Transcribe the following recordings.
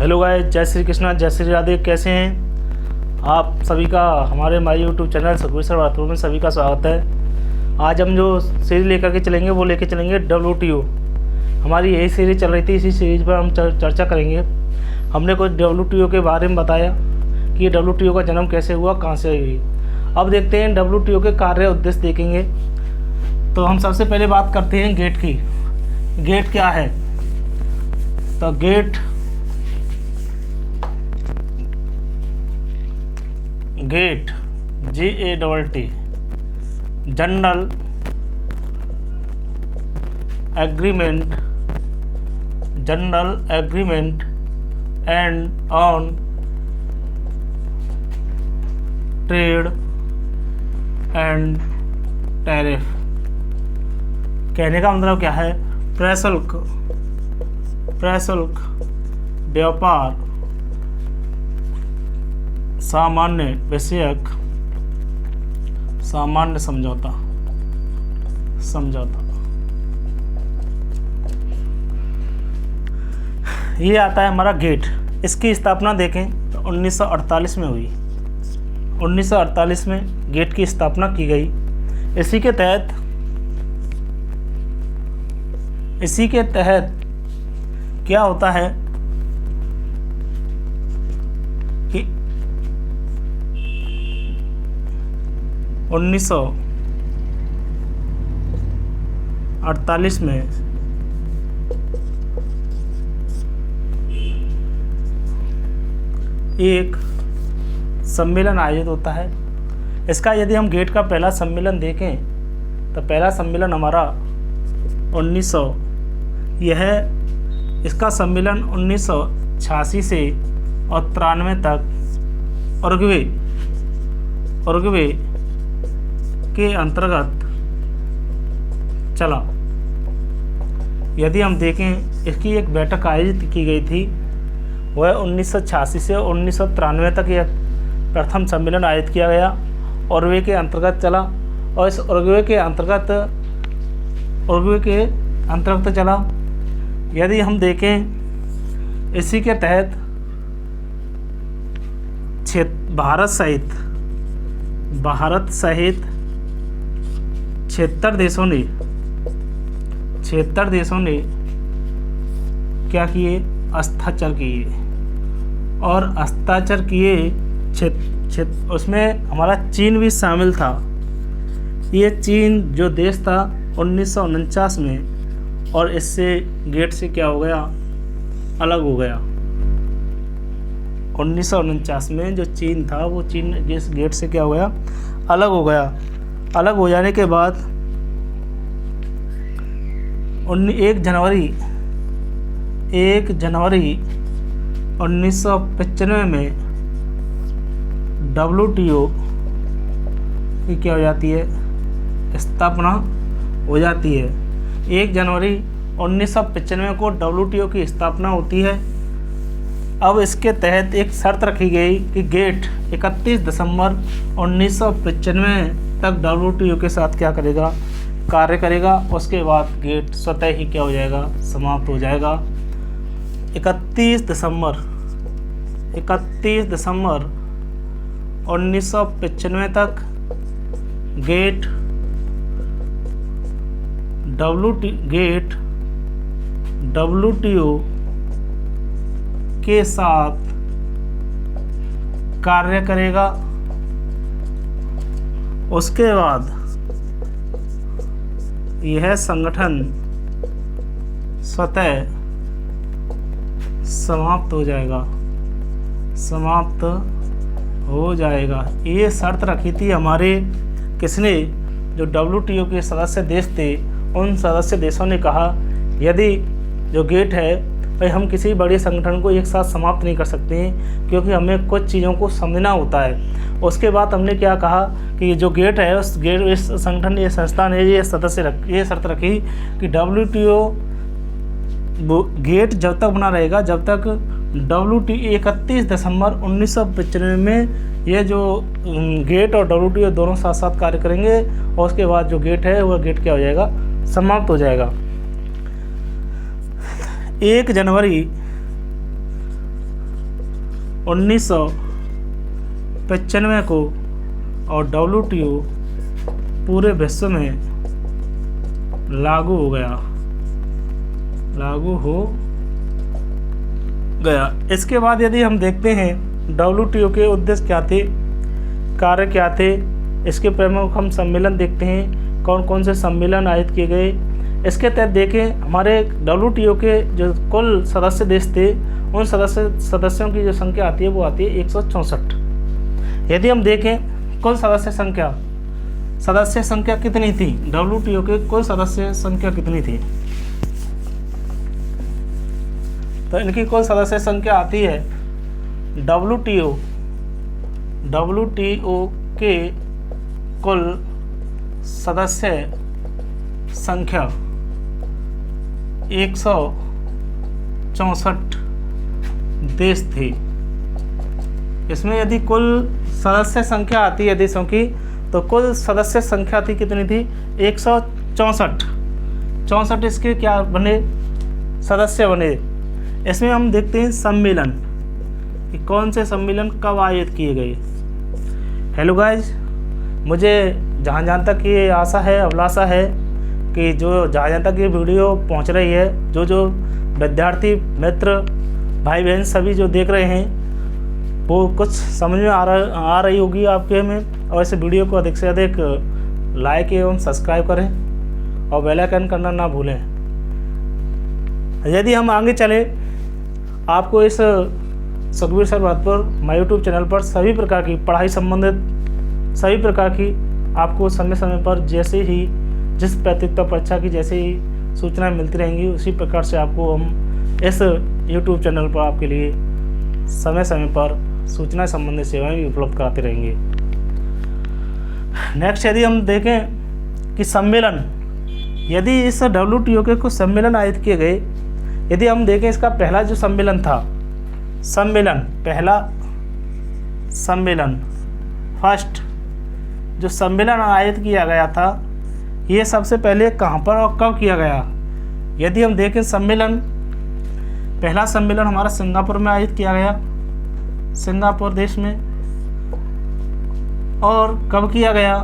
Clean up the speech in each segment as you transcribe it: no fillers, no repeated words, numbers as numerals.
Hello guys, जय श्री कृष्णा, जय श्री राधे। कैसे हैं आप सभी का हमारे my YouTube channel Sukhbir sir Rathore में सभी का स्वागत है। आज हम जो सीरीज़ लेकर के चलेंगे वो लेकर चलेंगे WTO। हमारी यही सीरीज़ चल रही थी, इसी सीरीज़ पर हम चर्चा करेंगे। हमने कुछ WTO के बारे में बताया कि ये WTO का जन्म कैसे हुआ, कहाँ से हुई। अब देखते हैं WTO के कार्य उद्देश्य देखेंगे। तो हम सबसे पहले बात करते हैं गेट की। गेट क्या है? तो GATT GATT general agreement and on trade and tariff. कहने का मतलब क्या है? प्रशुल्क व्यापार सामान्य विषयक सामान्य समझौता। ये आता है हमारा गेट। इसकी स्थापना देखें तो 1948 में हुई। 1948 में गेट की स्थापना की गई। इसी के तहत क्या होता है कि 1948 में एक सम्मेलन आयोजित होता है। इसका यदि हम गेट का पहला सम्मेलन देखें तो पहला सम्मेलन हमारा 1900 इसका सम्मेलन 1986 से और 93 तक उरुग्वे के अंतर्गत चला। यदि हम देखें, इसकी एक बैठक आयोजित की गई थी, वह 1986 से 1993 तक यह प्रथम सम्मेलन आयोजित किया गया, उरुग्वे के अंतर्गत चला। और इस उरुग्वे के अंतर्गत चला। यदि हम देखें, इसी के तहत भारत सहित 76 देशों ने क्या किए? हस्ताक्षर किए। और हस्ताक्षर किए, उसमें हमारा चीन भी शामिल था। ये चीन जो देश था 1949 में, और इससे गेट से क्या हो गया? अलग हो गया। 1949 में जो चीन था वो चीन इस गेट से क्या हो गया? अलग हो गया। अलग हो जाने के बाद 1 जनवरी 1995 में WTO की क्या हो जाती है? स्थापना हो जाती है। 1 जनवरी 1995 को WTO की स्थापना होती है। अब इसके तहत एक शर्त रखी गई कि गेट 31 दिसंबर 1995 तक WTO के साथ क्या करेगा? कार्य करेगा। उसके बाद गेट स्वतः ही क्या हो जाएगा? समाप्त हो जाएगा। 31 दिसंबर 1995 तक गेट WTO के साथ कार्य करेगा। उसके बाद यह संगठन स्वतः समाप्त हो जाएगा। ये शर्त रखी थी हमारे किसने? जो WTO के सदस्य देश थे। उन सदस्य देशों ने कहा, यदि जो गेट है भाई, हम किसी बड़े संगठन को एक साथ समाप्त नहीं कर सकते हैं, क्योंकि हमें कुछ चीज़ों को समझना होता है। उसके बाद हमने क्या कहा कि जो गेट है, इस संगठन, ये संस्थान है, ये शर्त रखी कि WTO गेट जब तक बना रहेगा, जब तक WTO 31 दिसंबर 1995 में ये जो गेट और WTO दोनों साथ साथ कार्य करेंगे, और उसके बाद जो गेट है वह गेट क्या हो जाएगा? समाप्त हो जाएगा। 1 जनवरी 1995 को और WTO पूरे विश्व में लागू हो गया। इसके बाद यदि हम देखते हैं WTO के उद्देश्य क्या थे, कार्य क्या थे, इसके प्रमुख हम सम्मेलन देखते हैं, कौन कौन से सम्मेलन आयोजित किए गए। इसके तहत देखें हमारे WTO के जो कुल सदस्य देश थे उन सदस्यों की जो संख्या आती है वो आती है 164। यदि हम देखें कुल सदस्य संख्या कितनी थी, WTO के कुल सदस्य संख्या कितनी थी, तो इनकी कुल सदस्य संख्या आती है WTO के कुल सदस्य संख्या 164 देश थे। इसमें यदि कुल सदस्य संख्या आती है देशों की तो कुल सदस्य संख्या थी कितनी थी, 164। इसके क्या बने, सदस्य बने। इसमें हम देखते हैं सम्मेलन कि कौन से सम्मेलन कब आयोजित किए गए। हेलो गाइज, मुझे जहाँ तक ये आशा है, अभिलाषा है कि जहाँ तक ये वीडियो पहुँच रही है, जो विद्यार्थी मित्र भाई बहन सभी जो देख रहे हैं वो कुछ समझ में आ रही होगी आपके में। और इस वीडियो को अधिक से अधिक लाइक एवं सब्सक्राइब करें और बेल आइकन करना ना भूलें। यदि हम आगे चले, आपको इस Sukhbir sir Bahadur my YouTube channel पर सभी प्रकार की पढ़ाई संबंधित सभी प्रकार की आपको समय समय पर जैसे ही जिस प्रतियोगिता परीक्षा की जैसे ही सूचनाएं मिलती रहेंगी उसी प्रकार से आपको हम इस यूट्यूब चैनल पर आपके लिए समय समय पर सूचना संबंधित सेवाएं भी उपलब्ध कराते रहेंगे। नेक्स्ट यदि हम देखें कि सम्मेलन, यदि इस WTO के कुछ सम्मेलन आयोजित किए गए, यदि हम देखें इसका पहला जो सम्मेलन था, फर्स्ट जो सम्मेलन आयोजित किया गया था, ये सबसे पहले कहाँ पर और कब किया गया। यदि हम देखें पहला सम्मेलन हमारा सिंगापुर में आयोजित किया गया, सिंगापुर देश में। और कब किया गया,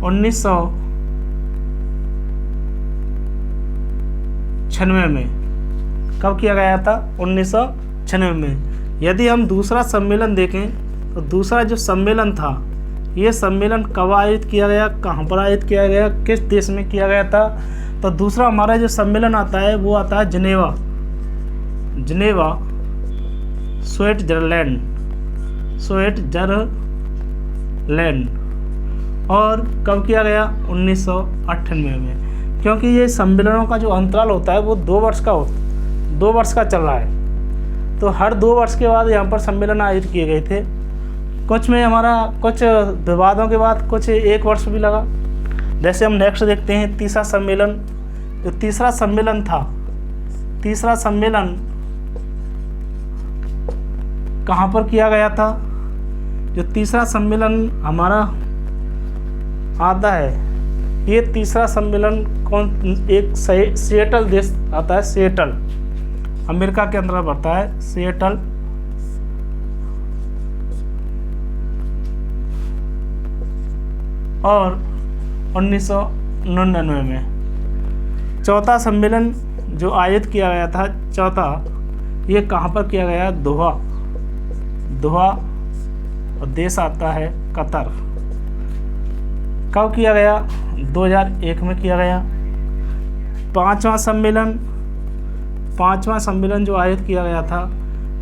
1996 में। कब किया गया था, 1996 में। यदि हम दूसरा सम्मेलन देखें तो दूसरा जो सम्मेलन था, ये सम्मेलन कब आयोजित किया गया, कहाँ पर आयोजित किया गया, किस देश में किया गया था, तो दूसरा हमारा जो सम्मेलन आता है वो आता है जिनेवा, स्विट्जरलैंड। और कब किया गया, 1998 में। क्योंकि ये सम्मेलनों का जो अंतराल होता है वो 2 वर्ष का चल रहा है, तो हर 2 वर्ष के बाद यहाँ पर सम्मेलन आयोजित किए गए थे। कुछ में हमारा कुछ विवादों के बाद कुछ 1 वर्ष भी लगा। जैसे हम नेक्स्ट देखते हैं तीसरा सम्मेलन। जो तीसरा सम्मेलन कहाँ पर किया गया था, जो तीसरा सम्मेलन हमारा आता है, ये तीसरा सम्मेलन एक सिएटल देश आता है, सिएटल अमेरिका के अंदर पड़ता है, सिएटल। और 1999 में चौथा सम्मेलन जो आयोजित किया गया था, ये कहाँ पर किया गया, दोहा, और देश आता है कतर। कब किया गया, 2001 में किया गया। पांचवा सम्मेलन जो आयोजित किया गया था,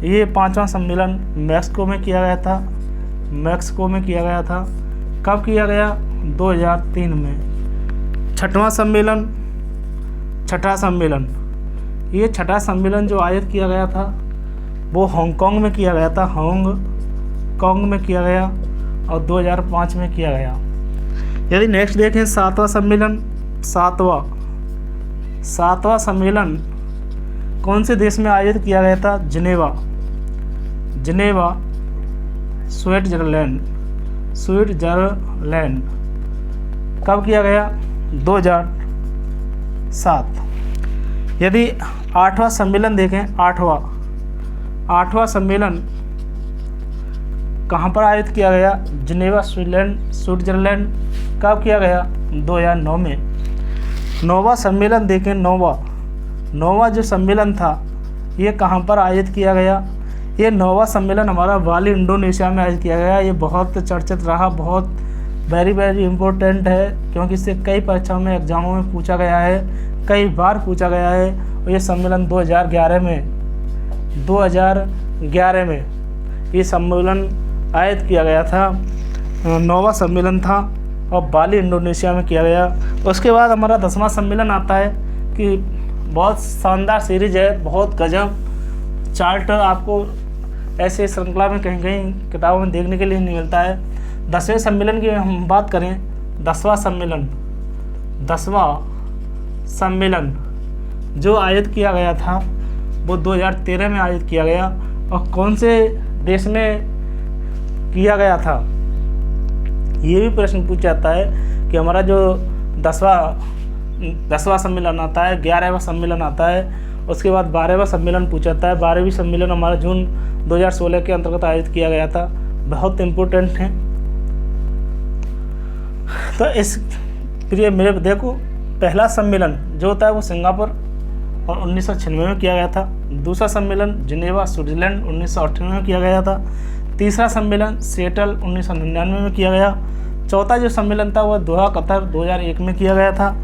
ये पांचवा सम्मेलन मैक्सिको में किया गया था। कब किया गया, 2003 में। छठा सम्मेलन, ये छठा सम्मेलन जो आयोजित किया गया था वो हांगकांग में किया गया था, और 2005 में किया गया। यदि नेक्स्ट देखें सातवां सम्मेलन कौन से देश में आयोजित किया गया था, जिनेवा स्विट्जरलैंड। कब किया गया, 2007। यदि आठवां सम्मेलन देखें, आठवां सम्मेलन कहाँ पर आयोजित किया गया? Geneva Switzerland. कब किया गया? 2009 में। नौवां सम्मेलन देखें, नौवां जो सम्मेलन था ये कहाँ पर आयोजित किया गया? ये नौवां सम्मेलन हमारा बाली इंडोनेशिया में आयोजित किया गया। ये बहुत चर्चित रहा, बहुत वेरी इम्पोर्टेंट है, क्योंकि इससे कई परीक्षाओं में, एग्जामों में पूछा गया है, कई बार पूछा गया है। और ये सम्मेलन 2011 में ये सम्मेलन आयोजित किया गया था। नौवां सम्मेलन था और बाली इंडोनेशिया में किया गया। उसके बाद हमारा 10वां सम्मेलन आता है कि बहुत शानदार सीरीज है, बहुत गजब चार्ट आपको ऐसे श्रृंखला में कहीं कहीं किताबों में देखने के लिए नहीं मिलता है। 10वें सम्मेलन की हम बात करें, 10वां सम्मेलन जो आयोजित किया गया था वो 2013 में आयोजित किया गया। और कौन से देश में किया गया था, ये भी प्रश्न पूछा जाता है कि हमारा जो 10वां सम्मेलन आता है, 11वां सम्मेलन आता है, उसके बाद 12वां सम्मेलन पूछा जाता है। 12वीं सम्मेलन हमारा जून 2016 के अंतर्गत आयोजित किया गया था। बहुत इम्पोर्टेंट है। तो इस प्रिय मेरे देखो, पहला सम्मेलन जो होता है वो सिंगापुर और 1996 में किया गया था। दूसरा सम्मेलन जिनेवा स्विट्जरलैंड 1998 में किया गया था। तीसरा सम्मेलन सिएटल 1999 में किया गया। चौथा जो सम्मेलन था वह दोहा कतर 2001 में किया गया था।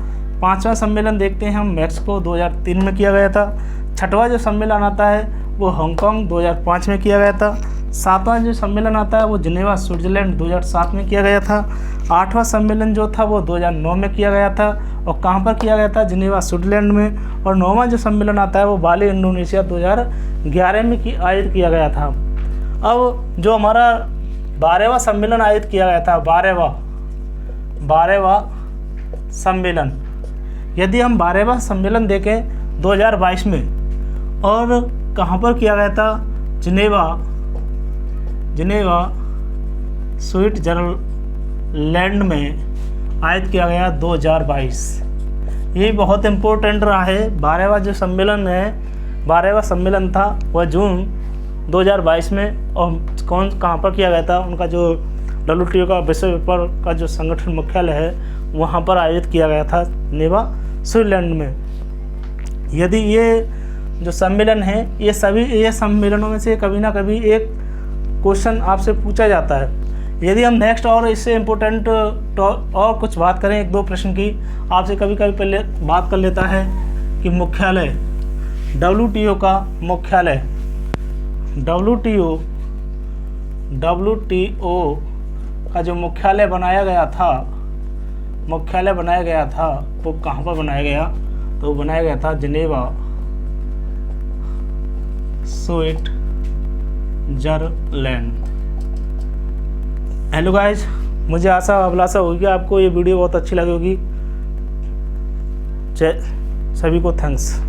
पांचवा सम्मेलन देखते हैं हम, मैक्सिको 2003 में किया गया था। छठवां जो सम्मेलन आता है वो हांगकांग 2005 में किया गया था। सातवां जो सम्मेलन आता है वो जिनेवा स्विट्जरलैंड 2007 में किया गया था। आठवां सम्मेलन जो था वो 2009 में किया गया था। और कहाँ पर किया गया था? जिनेवा स्विट्जरलैंड में। और 9वां जो सम्मेलन आता है वो बाली इंडोनेशिया 2011 में आयोजित किया गया था। अब जो हमारा 12वां सम्मेलन आयोजित किया गया था, 12वां सम्मेलन, यदि हम 12वां सम्मेलन देखें 2022 में, और कहाँ पर किया गया था? जिनेवा स्विट्जरलैंड में आयोजित किया गया 2022। ये बहुत इम्पोर्टेंट रहा है। 12वां जो सम्मेलन है, 12वां सम्मेलन था वह जून 2022 में, और कहाँ पर किया गया था? उनका जो WTO का विश्व व्यापार का जो संगठन मुख्यालय है वहाँ पर आयोजित किया गया था, जिनेवा स्विट्जरलैंड में। यदि ये जो सम्मेलन है, ये सम्मेलनों में से कभी ना कभी एक क्वेश्चन आपसे पूछा जाता है। यदि हम नेक्स्ट और इससे इम्पोर्टेंट और कुछ बात करें, एक दो प्रश्न की आपसे कभी कभी पहले बात कर लेता है कि मुख्यालय, WTO का मुख्यालय, WTO का जो मुख्यालय बनाया गया था वो कहाँ पर बनाया गया? तो वो बनाया गया था जिनेवा स्विट्जरलैंड। हेलो गाइज, मुझे आशा अभिलाषा होगी आपको ये वीडियो बहुत अच्छी लगी होगी। सभी को थैंक्स।